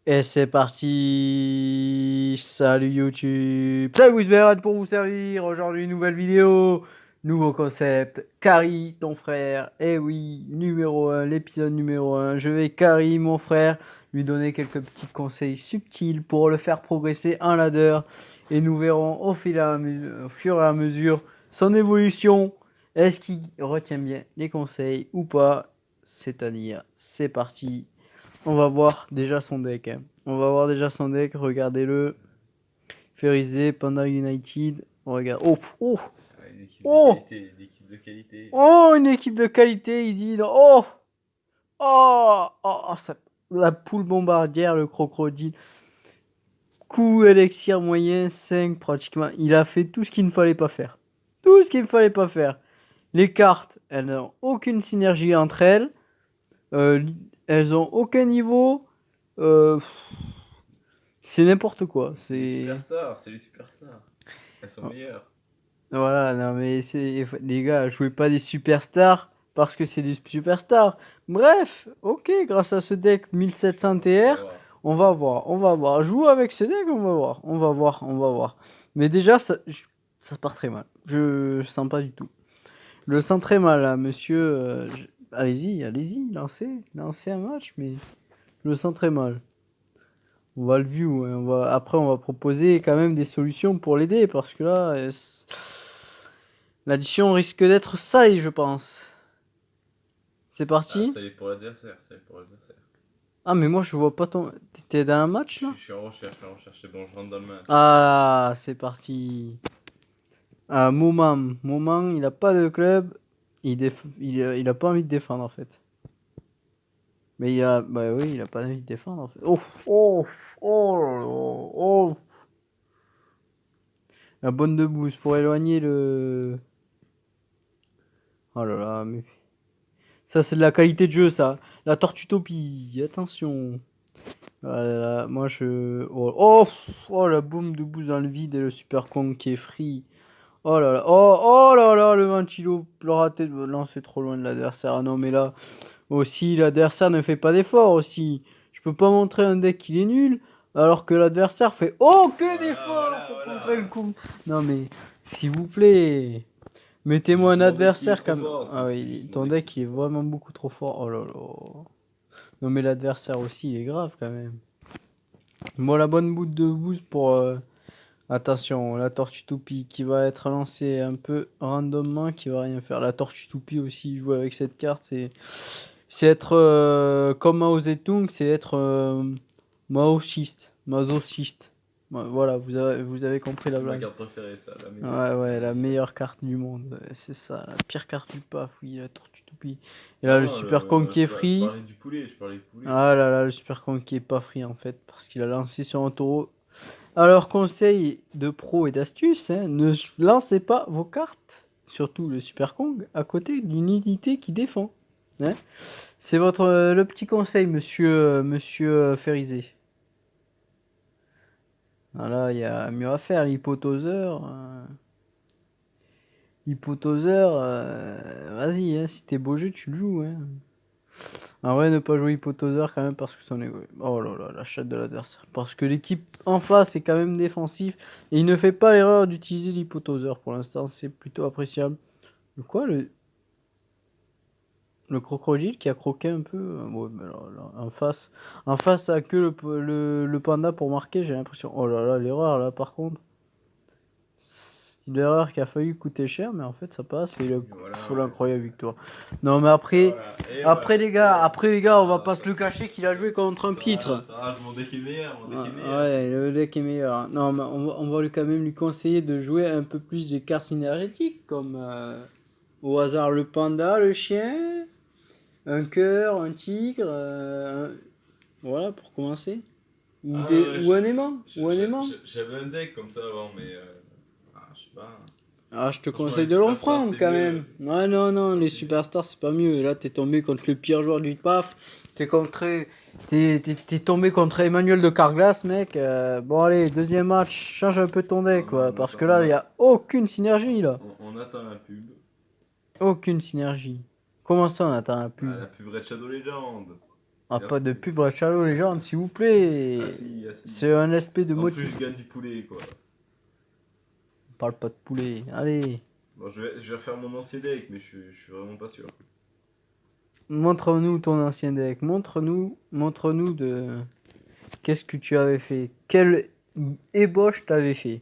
Et c'est parti. Salut YouTube. C'est Wizbert pour vous servir. Aujourd'hui, nouvelle vidéo. Nouveau concept. Carry, ton frère. Eh oui, numéro 1, l'épisode numéro 1. Je vais carry mon frère, lui donner quelques petits conseils subtils pour le faire progresser en ladder. Et nous verrons au fur et à mesure son évolution. Est-ce qu'il retient bien les conseils ou pas? C'est-à-dire, c'est parti. On va voir déjà son deck. On va voir déjà son deck. Regardez-le. Férisé, Panda United. On regarde. Oh, oh, Une équipe oh, de qualité, une équipe de qualité. Oh, une équipe de qualité, il dit. Oh, oh, oh, ça, la poule bombardière, le crocodile. Coup élixir moyen, 5 pratiquement. Il a fait tout ce qu'il ne fallait pas faire. Tout ce qu'il ne fallait pas faire. Les cartes, elles n'ont aucune synergie entre elles. Elles ont aucun niveau. C'est n'importe quoi. C'est les C'est superstars, c'est les superstars. Elles sont meilleures. Voilà, non mais les gars, jouez pas des superstars parce que c'est des superstars. Bref, ok, grâce à ce deck 1700 TR, on va voir. Joue avec ce deck, on va voir. Mais déjà, ça part très mal. Je sens pas du tout. Je le sens très mal, là, monsieur. Allez-y, lancez un match, mais je le sens très mal. On va le view, hein, après on va proposer quand même des solutions pour l'aider parce que là, l'addition risque d'être sale, je pense. C'est parti. Ça y est pour l'adversaire, ça y est pour l'adversaire. Ah mais moi je vois pas ton... T'étais dans un match là? Je suis en recherche, c'est bon, je rentre dans le match. Ah, c'est parti. Ah, Moman, il a pas de club. Il a pas envie de défendre en fait. Mais bah oui, il a pas envie de défendre en fait. Oh, oh, oh, oh. La bonne de boost pour éloigner le... Oh là là, mais... Ça, c'est de la qualité de jeu, ça. La Tortutopie, attention. Voilà, moi, je... Oh, oh, oh, la boum de boost dans le vide et le Super Kong qui est free. Oh là là, oh là là, le ventilo, le raté. Non, c'est trop loin de l'adversaire. Ah non, mais là, aussi, l'adversaire ne fait pas d'effort aussi. Je peux pas montrer un deck qui est nul, alors que l'adversaire fait aucun effort pour contrer le coup. Non, mais, s'il vous plaît... Mettez-moi un adversaire comme... Ah oui, ton deck il est vraiment beaucoup trop fort. Oh là là. Non mais l'adversaire aussi il est grave quand même. Bon, la bonne bout de boost pour... Attention, la tortue toupie qui va être lancée un peu randomement, qui va rien faire. La tortue toupie aussi, jouer avec cette carte, c'est être comme Mao Zedong, c'est être masochiste. Masochiste. Voilà, vous avez compris la blague. C'est ma carte préférée, ça. La meilleure. Ouais, la meilleure carte du monde. C'est ça, la pire carte du paf, oui, la tortue toupie. Et là, le Super Kong qui est free. Je parlais du poulet. Ah là là, le Super Kong qui est pas free en fait, parce qu'il a lancé sur un taureau. Alors, conseil de pro et d'astuce, hein, ne lancez pas vos cartes, surtout le Super Kong, à côté d'une unité qui défend. Hein. C'est le petit conseil, monsieur Férisé. Voilà, il y a mieux à faire, l'hypotoseur. Vas-y, hein, si t'es beau jeu, tu le joues. Hein. En vrai, ne pas jouer hypotoseur quand même parce que c'en est... Oh là là, la chatte de l'adversaire. Parce que l'équipe en face est quand même défensif et il ne fait pas l'erreur d'utiliser l'hypotoseur pour l'instant, c'est plutôt appréciable. Quoi, le crocodile qui a croqué un peu ouais, mais là, en face à que le panda pour marquer, j'ai l'impression. Oh là là, l'erreur là par contre. C'est une erreur qui a failli coûter cher, mais en fait ça passe et faut l'incroyable victoire. Non mais après, les gars, on va pas se le cacher qu'il a joué contre un pitre. Mon deck est meilleur, Ouais, le deck est meilleur. Non mais on va quand même lui conseiller de jouer un peu plus des cartes synergétiques comme au hasard le panda, le chien, un cœur, un tigre, voilà pour commencer. Ou un aimant. J'avais un deck comme ça avant, mais je sais pas. Ah, je te conseille de le reprendre quand même. Ouais, non, les superstars c'est pas mieux. Là, t'es tombé contre le pire joueur du PAF. T'es tombé contre Emmanuel de Carglass, mec. Bon, allez, deuxième match, change un peu ton deck, quoi. Parce que là, il y a aucune synergie, là. On attend la pub. Aucune synergie. Comment ça, on attend la pub? La pub Red Shadow Legend. Ah, Et pas de après- pub à Chalot, les gens, s'il vous Ah plaît. si, ah si. C'est un aspect de En plus, motif. je gagne du poulet, quoi. On parle pas de poulet. Allez, Bon, je vais refaire mon ancien deck, mais je suis vraiment pas sûr. montre-nous ton ancien deck. Montre-nous de. Qu'est-ce que tu avais fait? Quelle ébauche t'avais fait?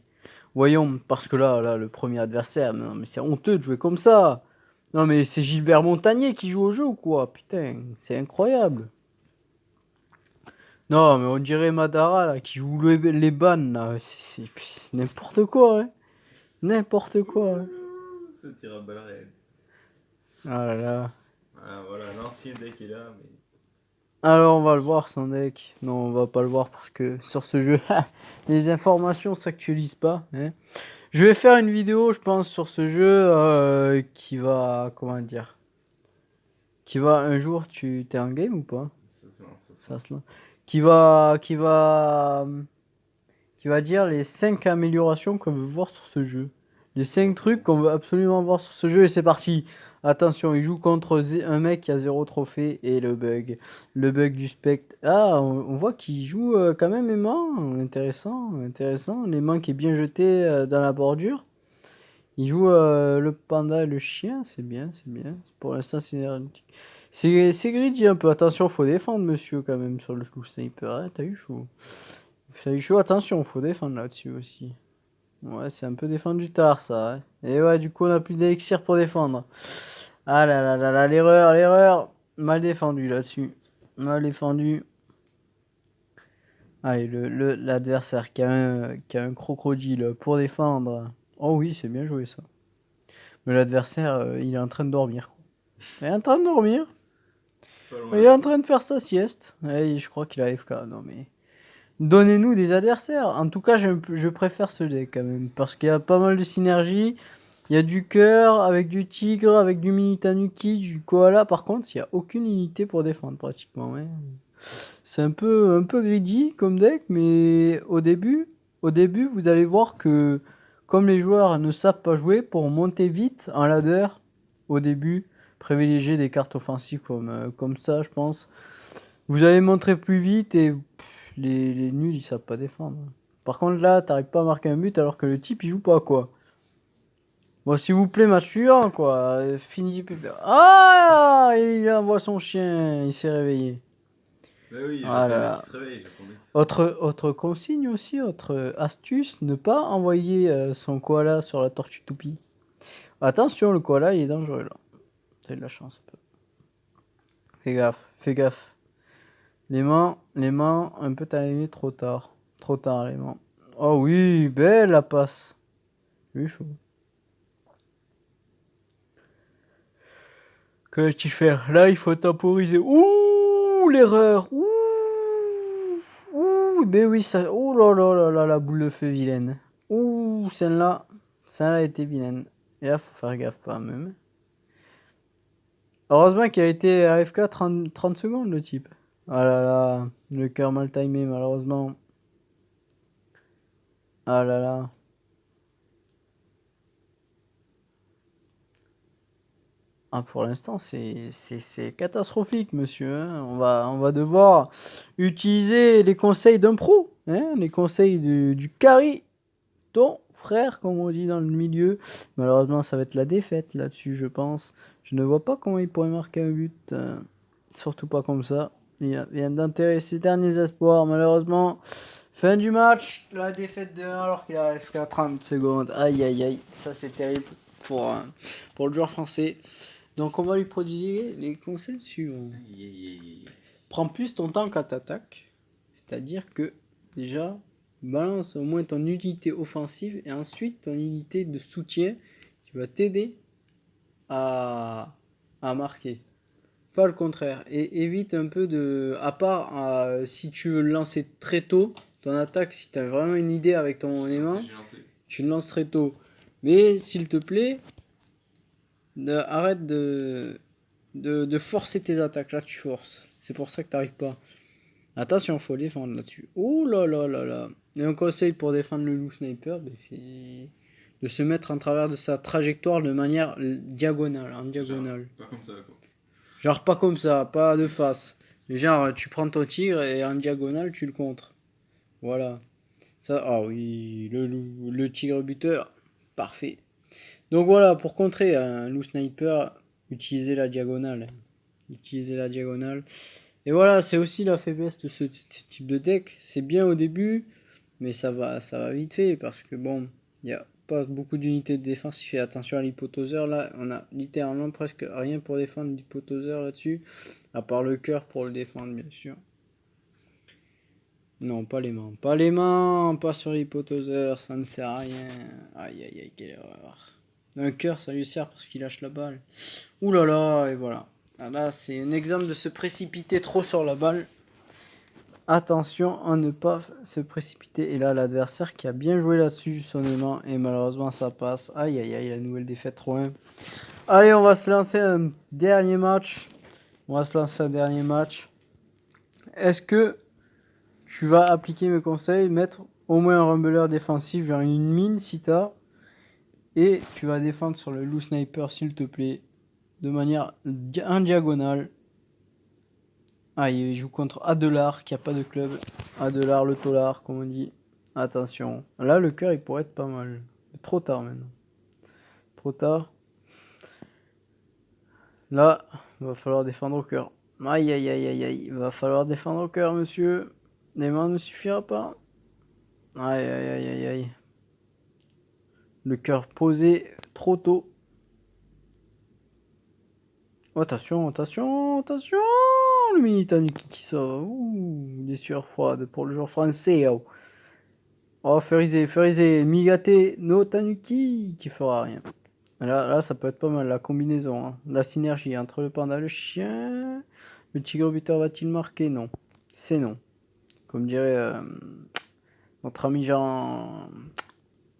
Voyons, parce que là, le premier adversaire, non, mais c'est honteux de jouer comme ça. Non, mais c'est Gilbert Montagnier qui joue au jeu ou quoi? Putain, c'est incroyable. Non, mais on dirait Madara là, qui joue les ban là. C'est n'importe quoi, hein. N'importe quoi, hein. Ça tire à balles réelles. Ah là là. Voilà, l'ancien deck est là, mais. Alors on va le voir son deck. Non, on va pas le voir parce que sur ce jeu, les informations s'actualisent pas, hein. Je vais faire une vidéo, je pense, sur ce jeu qui va, comment dire, qui va un jour, tu t'es en game ou pas? Ça se lance, ça se Ça lance. se lance. Qui va dire les 5 améliorations qu'on veut voir sur ce jeu. Les 5 trucs qu'on veut absolument voir sur ce jeu et c'est parti. Attention, il joue contre un mec qui a 0 trophée et le bug. Le bug du spectre. Ah, on voit qu'il joue quand même aimant. Intéressant, intéressant. L'aimant qui est bien jeté dans la bordure. Il joue le panda et le chien, c'est bien, c'est bien. Pour l'instant, c'est greedy un peu. Attention, faut défendre, monsieur, quand même, sur le loup sniper. Hein, t'as eu chaud. T'as eu chaud, attention, faut défendre là-dessus aussi. Ouais, c'est un peu défendu tard, ça. Hein. Et ouais, du coup, on a plus d'élixir pour défendre. Ah là là là là, l'erreur, l'erreur. Mal défendu là-dessus. Mal défendu. Allez, l'adversaire qui a un crocodile pour défendre. Oh oui, c'est bien joué ça. Mais l'adversaire, il est en train de dormir. Il est en train de dormir. Pas loin Il est là. en train de faire sa sieste. Ouais, je crois qu'il a FK. Non mais. Donnez-nous des adversaires. En tout cas, je préfère ce deck quand même. Parce qu'il y a pas mal de synergie. Il y a du cœur avec du tigre, avec du mini tanuki, du koala. Par contre, il n'y a aucune unité pour défendre pratiquement. Ouais. C'est un peu greedy comme deck. Mais au début, vous allez voir que comme les joueurs ne savent pas jouer, pour monter vite en ladder, au début, privilégier des cartes offensives comme ça, je pense. Vous allez montrer plus vite et les nuls ils savent pas défendre. Par contre là, t'arrives pas à marquer un but alors que le type il joue pas quoi. Bon s'il vous plaît match suivant quoi. Fini. Ah il envoie son chien, il s'est réveillé. Bah oui, Ah là j'attendais là. qu'il se réveille, j'attendais qu'il se réveille. Autre consigne aussi, autre astuce, ne pas envoyer son koala sur la tortue toupie. Attention le koala il est dangereux là. T'as de la chance un peu. Fais gaffe, fais gaffe. Les mains, un peu timé trop tard. Trop tard, les mains. Oh oui, belle la passe. Oui, chaud. Que vas-tu faire? Là, il faut temporiser. Ouh, l'erreur. Ouh, ouh, mais oui, ça. Oh là là là là, la boule de feu vilaine. Ouh, celle-là était vilaine. Et là, faut faire gaffe quand même. Heureusement qu'il a été AFK 30 secondes, le type. Ah là là, le cœur mal timé, malheureusement. Ah là là. Ah, pour l'instant, c'est catastrophique, monsieur. Hein. On va devoir utiliser les conseils d'un pro, hein, les conseils du carry, ton frère, comme on dit dans le milieu. Malheureusement, ça va être la défaite là-dessus, je pense. Je ne vois pas comment il pourrait marquer un but, surtout pas comme ça. Il vient d'enterrer ses derniers espoirs, malheureusement. Fin du match, la défaite de 1 alors qu'il reste qu'à 30 secondes. Aïe aïe aïe, ça c'est terrible pour le joueur français. Donc on va lui prodiguer les conseils suivants. Aïe, aïe, aïe, aïe. Prends plus ton temps qu'à t'attaque. C'est-à-dire que déjà, balance au moins ton unité offensive et ensuite ton unité de soutien qui va t'aider à marquer. Pas le contraire. Et évite un peu de... À part si tu veux le lancer très tôt, ton attaque, si tu as vraiment une idée avec ton aimant, J'ai lancé. tu le lances très tôt. Mais s'il te plaît, arrête de forcer tes attaques. Là, tu forces. C'est pour ça que t'arrives pas. Attention, faut défendre là-dessus. Oh là là là là. Et un conseil pour défendre le loup sniper, c'est de se mettre en travers de sa trajectoire de manière diagonale, en diagonale. Pas comme ça, quoi. Genre pas comme ça, pas de face. Genre, tu prends ton tigre et en diagonale, tu le contres. Voilà. Ça, ah oui, le tigre buteur, parfait. Donc voilà, pour contrer un loup sniper, utilisez la diagonale. Utilisez la diagonale. Et voilà, c'est aussi la faiblesse de ce type de deck. C'est bien au début, mais ça va vite fait parce que bon, il n'y a pas beaucoup d'unités de défense. Il fait attention à l'hypotoseur. Là, on a littéralement presque rien pour défendre l'hypotoseur là-dessus, à part le cœur pour le défendre, bien sûr. Non, pas les mains. Pas les mains, pas sur l'hypotoseur, ça ne sert à rien. Aïe aïe aïe, quelle erreur. Un cœur, ça lui sert parce qu'il lâche la balle. Ouh là là, et voilà. Ah là, c'est un exemple de se précipiter trop sur la balle. Attention à ne pas se précipiter. Et là, l'adversaire qui a bien joué là-dessus, son aimant, et malheureusement, ça passe. Aïe aïe aïe, la nouvelle défaite 3-1. Allez, on va se lancer un dernier match. Est-ce que tu vas appliquer mes conseils, mettre au moins un rumbleur défensif, genre une mine si t'as, et tu vas défendre sur le loup sniper s'il te plaît, de manière en diagonale. Ah, il joue contre Adelar qui a pas de club. Adelar le tolard comme on dit. Attention. Là le cœur il pourrait être pas mal. Trop tard maintenant. Trop tard. Là, il va falloir défendre au cœur. Aïe aïe aïe aïe aïe. Il va falloir défendre au cœur monsieur. Les mains ne suffira pas. Aïe aïe aïe aïe aïe. Le cœur posé trop tôt. Oh, attention, attention, attention. Le mini Tanuki qui sort. Ouh, des sueurs froides pour le joueur français. Oh, oh Ferizé, Migate, no Tanuki qui fera rien. Là, ça peut être pas mal la combinaison, hein. La synergie entre le panda et le chien. Le tigre buteur va-t-il marquer? Non. C'est non. Comme dirait notre ami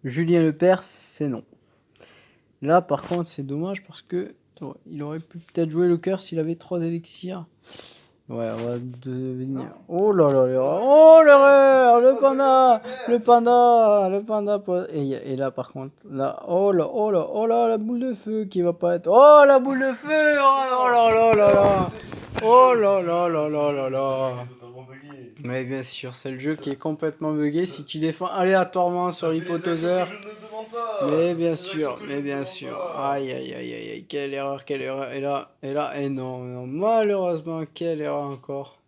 Julien Lepers, c'est non. Là, par contre, c'est dommage parce que il aurait pu peut-être jouer le cœur s'il avait 3 élixirs. Ouais, on va devenir. Oh là là là. Oh l'erreur. Le panda. Et là, par contre, là, oh là, la boule de feu qui va pas être. Oh la boule de feu. Oh là là là là. Oh là là là là là là. Mais bien sûr, c'est le jeu qui est complètement bugué si tu défends aléatoirement sur l'hypotoseur. Mais bien sûr. Aïe aïe aïe aïe aïe, quelle erreur. Et non, non, malheureusement, quelle erreur encore.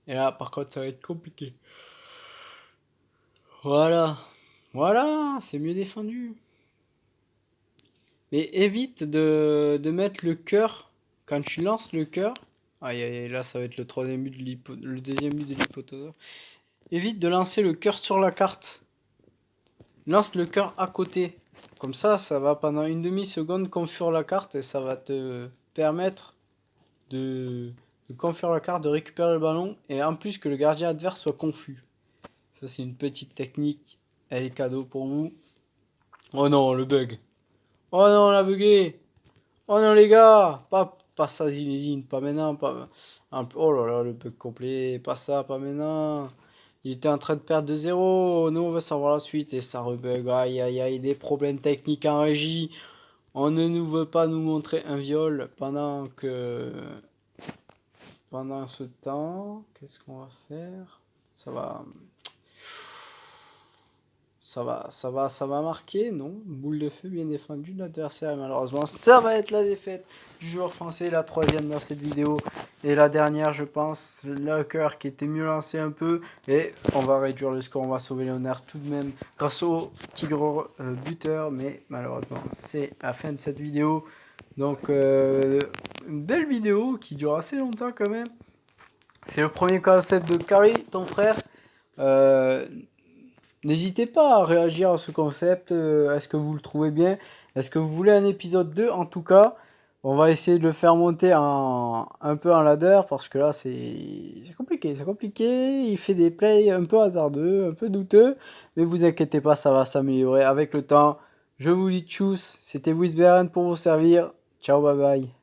Et là, par contre, ça va être compliqué. Voilà, c'est mieux défendu. Mais évite de mettre le cœur quand tu lances le cœur. Aïe aïe aïe, là ça va être le deuxième but de l'hypotoseur. Évite de lancer le cœur sur la carte. Lance le cœur à côté. Comme ça va pendant une demi-seconde confure la carte et ça va te permettre de confure la carte, de récupérer le ballon et en plus que le gardien adverse soit confus. Ça c'est une petite technique. Elle est cadeau pour vous. Oh non, le bug. Oh non, la bugué. Oh non les gars. Pas ça, Zinezine. Pas maintenant. Oh là là, le bug complet. Pas ça, pas maintenant. Il était en train de perdre de 0. Nous, on veut savoir la suite et ça rebug. Aïe, aïe, aïe, des problèmes techniques en régie. On ne nous veut pas nous montrer un viol pendant ce temps. Qu'est-ce qu'on va faire? Ça va marquer, non? Boule de feu bien défendue de l'adversaire. Malheureusement, ça va être la défaite du joueur français, la 3e dans cette vidéo. Et la dernière, je pense, le cœur qui était mieux lancé un peu. Et on va réduire le score, on va sauver Léonard tout de même grâce au tigre buteur. Mais malheureusement, c'est la fin de cette vidéo. Donc, une belle vidéo qui dure assez longtemps quand même. C'est le premier concept de Carrie, ton frère. N'hésitez pas à réagir à ce concept. Est-ce que vous le trouvez bien? Est-ce que vous voulez un épisode 2? En tout cas, on va essayer de le faire monter un peu en ladder parce que là, c'est compliqué. C'est compliqué. Il fait des plays un peu hasardeux, un peu douteux. Mais vous inquiétez pas, ça va s'améliorer avec le temps. Je vous dis tchuss. C'était Wisberen pour vous servir. Ciao, bye bye.